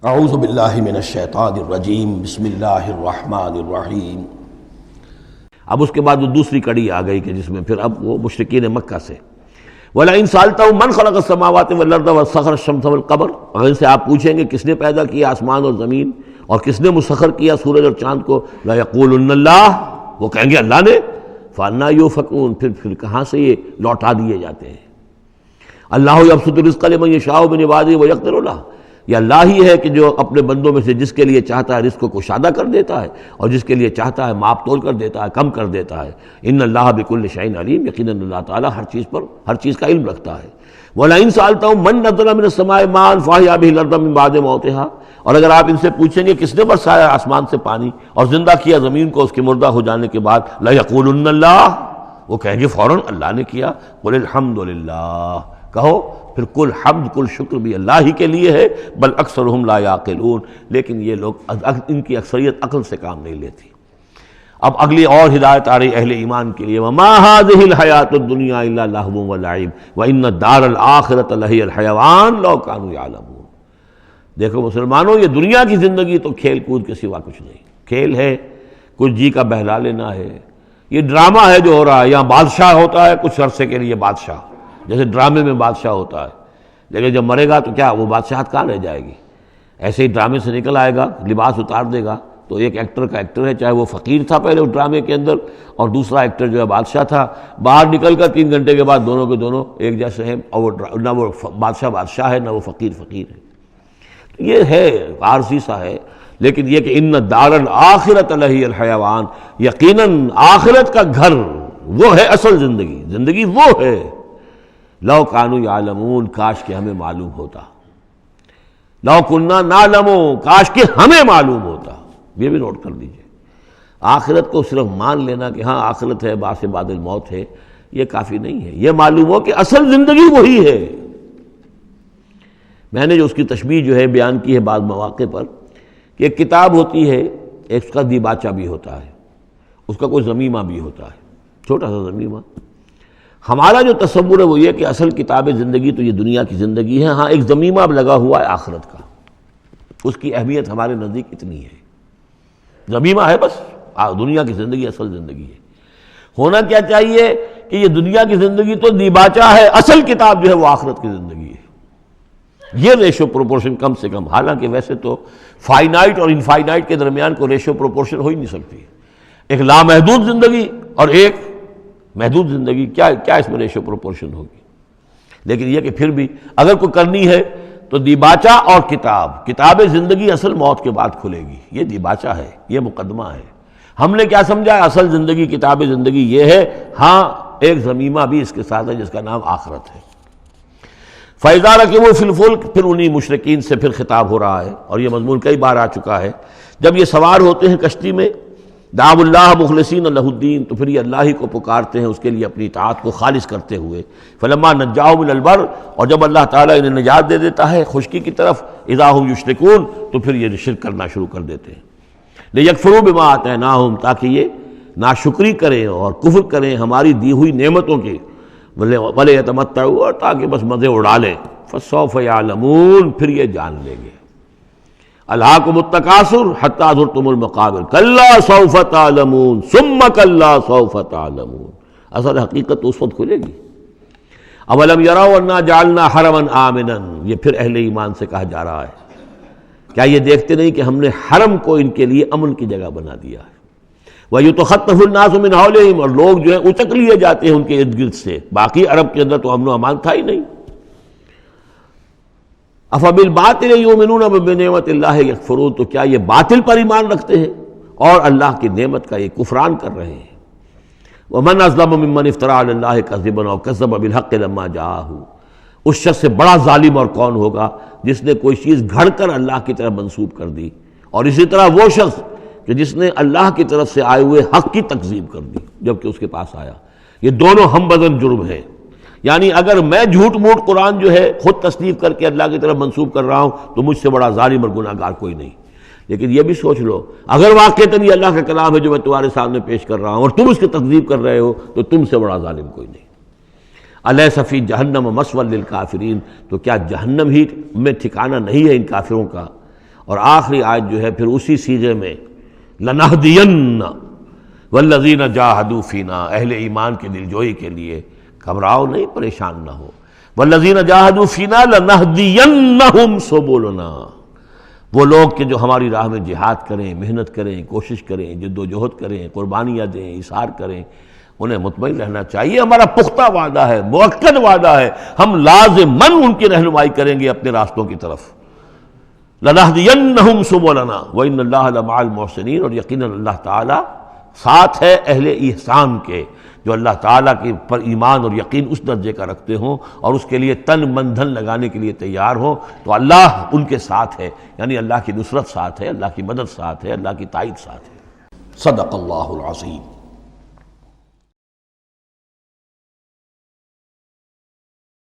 اعوذ باللہ من الشیطان الرجیم بسم اللہ الرحمن الرحیم۔ اب اس کے بعد وہ دوسری کڑی آ گئی کہ جس میں پھر اب وہ مشرکین مکہ سے وَلَئِن سَأَلْتَهُم مَّن خَلَقَ السَّمَاوَاتِ وَالْأَرْضَ وَسَخَّرَ الشَّمْسَ وَالْقَمَرَ، اگر ان سے آپ پوچھیں گے کس نے پیدا کیا آسمان اور زمین اور کس نے مسخر کیا سورج اور چاند کو، لَيَقُولُنَّ اللَّهُ، وہ کہیں گے اللہ نے، فَأَنَّىٰ يُؤْفَكُونَ، پھر کہاں سے یہ لوٹا دیے جاتے ہیں۔ اللہ یبسط الرزق لمن یشاء من عبادہ ویقدر لہ، یہ اللہ ہی ہے کہ جو اپنے بندوں میں سے جس کے لیے چاہتا ہے رزق کو کشادہ کر دیتا ہے اور جس کے لیے چاہتا ہے ماپ تول کر دیتا ہے، کم کر دیتا ہے۔ ان اللہ بکل شیء علیم، یقیناً اللہ تعالیٰ ہر چیز کا علم رکھتا ہے۔ وَلَئِن سَأَلْتَهُم مَّن نَّزَّلَ مِنَ السَّمَاءِ مَاءً فَأَحْيَا بِهِ الْأَرْضَ مِن بَعْدِ مَوْتِهَا، اور اگر آپ ان سے پوچھیں گے کس نے برسایا آسمان سے پانی اور زندہ کیا زمین کو اس کے مردہ ہو جانے کے بعد، لَيَقُولُنَّ اللَّهُ، وہ کہیں گے فوراً اللہ نے کیا۔ قُلِ الْحَمْدُ لِلَّهِ، کہو پھر کل حمد کل شکر بھی اللہ ہی کے لیے ہے، بل اکثرہم لا یعقلون، لیکن یہ لوگ ان کی اکثریت عقل سے کام نہیں لیتی۔ اب اگلی اور ہدایت آ رہی اہل ایمان کے لیے، وما هذه الحیاۃ الدنیا الا لہو ولعب وان الدار الآخرۃ لہی الحیوان لو کانوا یعلمون۔ دیکھو مسلمانوں، یہ دنیا کی زندگی تو کھیل کود کے سوا کچھ نہیں، کھیل ہے، کچھ جی کا بہلا لینا ہے، یہ ڈرامہ ہے جو ہو رہا ہے۔ یہاں بادشاہ ہوتا ہے کچھ عرصے کے لیے، بادشاہ جیسے ڈرامے میں بادشاہ ہوتا ہے، لیکن جب مرے گا تو کیا وہ بادشاہت کہاں رہ جائے گی؟ ایسے ہی ڈرامے سے نکل آئے گا، لباس اتار دے گا تو ایک ایکٹر کا ایکٹر ہے، چاہے وہ فقیر تھا پہلے اس ڈرامے کے اندر اور دوسرا ایکٹر جو ہے بادشاہ تھا، باہر نکل کر 3 گھنٹے کے بعد دونوں کے دونوں ایک جیسے ہیں، اور وہ نہ وہ بادشاہ ہے نہ وہ فقیر ہے۔ یہ ہے عارضی سا ہے، لیکن یہ کہ ان الدار الآخرۃ لہی الحیوان، یقیناً آخرت کا گھر وہ ہے اصل زندگی وہ ہے۔ لو کانوا یعلمون، کاش کہ ہمیں معلوم ہوتا، لو کننا نعلم، کاش کہ ہمیں معلوم ہوتا۔ یہ بھی نوٹ کر لیجئے، آخرت کو صرف مان لینا کہ ہاں آخرت ہے، بعد سے بعد الموت ہے، یہ کافی نہیں ہے۔ یہ معلوم ہو کہ اصل زندگی وہی ہے۔ میں نے جو اس کی تشبیہ جو ہے بیان کی ہے بعض مواقع پر، کہ ایک کتاب ہوتی ہے، اس کا دیباچہ بھی ہوتا ہے، اس کا کوئی ضمیمہ بھی ہوتا ہے، چھوٹا سا ضمیمہ۔ ہمارا جو تصور ہے وہ یہ کہ اصل کتاب زندگی تو یہ دنیا کی زندگی ہے، ہاں ایک ضمیمہ اب لگا ہوا ہے آخرت کا، اس کی اہمیت ہمارے نزدیک اتنی ہے۔ ضمیمہ ہے بس، دنیا کی زندگی اصل زندگی ہے۔ ہونا کیا چاہیے کہ یہ دنیا کی زندگی تو دیباچہ ہے، اصل کتاب جو ہے وہ آخرت کی زندگی ہے۔ یہ ریشو پروپورشن کم سے کم، حالانکہ ویسے تو فائنائٹ اور انفائنائٹ کے درمیان کوئی ریشو پروپورشن ہو ہی نہیں سکتی، ایک لامحدود زندگی اور ایک محدود زندگی، کیا اس میں ریشو پروپورشن ہوگی؟ لیکن یہ کہ پھر بھی اگر کوئی کرنی ہے تو دیباچہ اور کتاب زندگی اصل موت کے بعد کھلے گی، یہ دیباچہ ہے، یہ مقدمہ ہے۔ ہم نے کیا سمجھا اصل زندگی کتاب زندگی یہ ہے، ہاں ایک ضمیمہ بھی اس کے ساتھ ہے جس کا نام آخرت ہے۔ فَإِذَا رَكِبُوا فِي الْفُلْكِ، پھر انہی مشرکین سے پھر خطاب ہو رہا ہے، اور یہ مضمون کئی بار آ چکا ہے۔ جب یہ سوار ہوتے ہیں کشتی میں، دعوا اللہ مخلصین لہ الدین، تو پھر یہ اللہ ہی کو پکارتے ہیں اس کے لیے اپنی اطاعت کو خالص کرتے ہوئے۔ فلما نجاہم الی البر، اور جب اللہ تعالیٰ انہیں نجات دے دیتا ہے خشکی کی طرف، اذا ہم یشرکون، تو پھر یہ شرک کرنا شروع کر دیتے ہیں۔ لیکفروا بما آتیناہم، تاکہ یہ ناشکری کریں اور کفر کریں ہماری دی ہوئی نعمتوں کے، ولیتمتعوا، اور تاکہ بس مزے اڑا لیں۔ فسوف یعلمون، پھر یہ جان لیں گے۔ الہاکم التکاثر حتی زرتم المقابر کلا سوف تعلمون ثم کلا سوف تعلمون، اصل حقیقت تو اس وقت کھلے گی۔ اولم یروا انا جعلنا حرما آمنا، یہ پھر اہل ایمان سے کہا جا رہا ہے، کیا یہ دیکھتے نہیں کہ ہم نے حرم کو ان کے لیے امن کی جگہ بنا دیا ہے۔ وَيُتَخَطَّفُ النَّاسُ مِنْ حَوْلِهِمْ، اور لوگ جو ہیں اچک لیے جاتے ہیں ان کے ارد گرد سے، باقی عرب کے اندر تو امن و امان تھا ہی نہیں۔ افبالباطل یؤمنون وبنعمت اللہ یکفرون، تو کیا یہ باطل پر ایمان رکھتے ہیں اور اللہ کی نعمت کا یہ کفران کر رہے ہیں۔ ومن اظلم ممن افترى علی اللہ کذبا او کذب بالحق لما جاءہ، اس شخص سے بڑا ظالم اور کون ہوگا جس نے کوئی چیز گھڑ کر اللہ کی طرف منسوب کر دی، اور اسی طرح وہ شخص کہ جس نے اللہ کی طرف سے آئے ہوئے حق کی تکذیب کر دی جبکہ اس کے پاس آیا۔ یہ دونوں ہم بدن جرم ہیں، یعنی اگر میں جھوٹ موٹ قرآن جو ہے خود تصنیف کر کے اللہ کی طرف منسوب کر رہا ہوں تو مجھ سے بڑا ظالم اور گناہ گار کوئی نہیں۔ لیکن یہ بھی سوچ لو، اگر واقعتاً یہ اللہ کا کلام ہے جو میں تمہارے سامنے پیش کر رہا ہوں اور تم اس کی تکذیب کر رہے ہو تو تم سے بڑا ظالم کوئی نہیں۔ الیس فی جہنم مثوی للکافرین، تو کیا جہنم ہی میں ٹھکانہ نہیں ہے ان کافروں کا؟ اور آخری آیت جو ہے پھر اسی سیغے میں لنہدین والذین جاہدوا فینا، اہل ایمان کے دلجوئی کے لیے گھبراؤ نہیں، پریشان نہ ہو، والذین جاہدوا فینا لنہدینہم سبلنا، وہ لوگ کہ جو ہماری راہ میں جہاد کریں، محنت کریں، کوشش کریں، جد و جہد کریں، قربانیاں دیں، اظہار کریں، انہیں مطمئن رہنا چاہیے ہمارا پختہ وعدہ ہے، مؤکد وعدہ ہے، ہم لازماً ان کی رہنمائی کریں گے اپنے راستوں کی طرف۔ لَنَهْدِيَنَّهُمْ سُبُلَنَا وَإِنَّ اللَّهَ لَمَعَ الْمُحْسِنِينَ، اور یقیناً اللہ تعالیٰ ساتھ ہے اہل احسان کے، جو اللہ تعالیٰ کے پر ایمان اور یقین اس درجے کا رکھتے ہوں اور اس کے لیے تن من دھن لگانے کے لیے تیار ہوں، تو اللہ ان کے ساتھ ہے، یعنی اللہ کی نصرت ساتھ ہے، اللہ کی مدد ساتھ ہے، اللہ کی تائید ساتھ ہے۔ صدق اللہ العظیم۔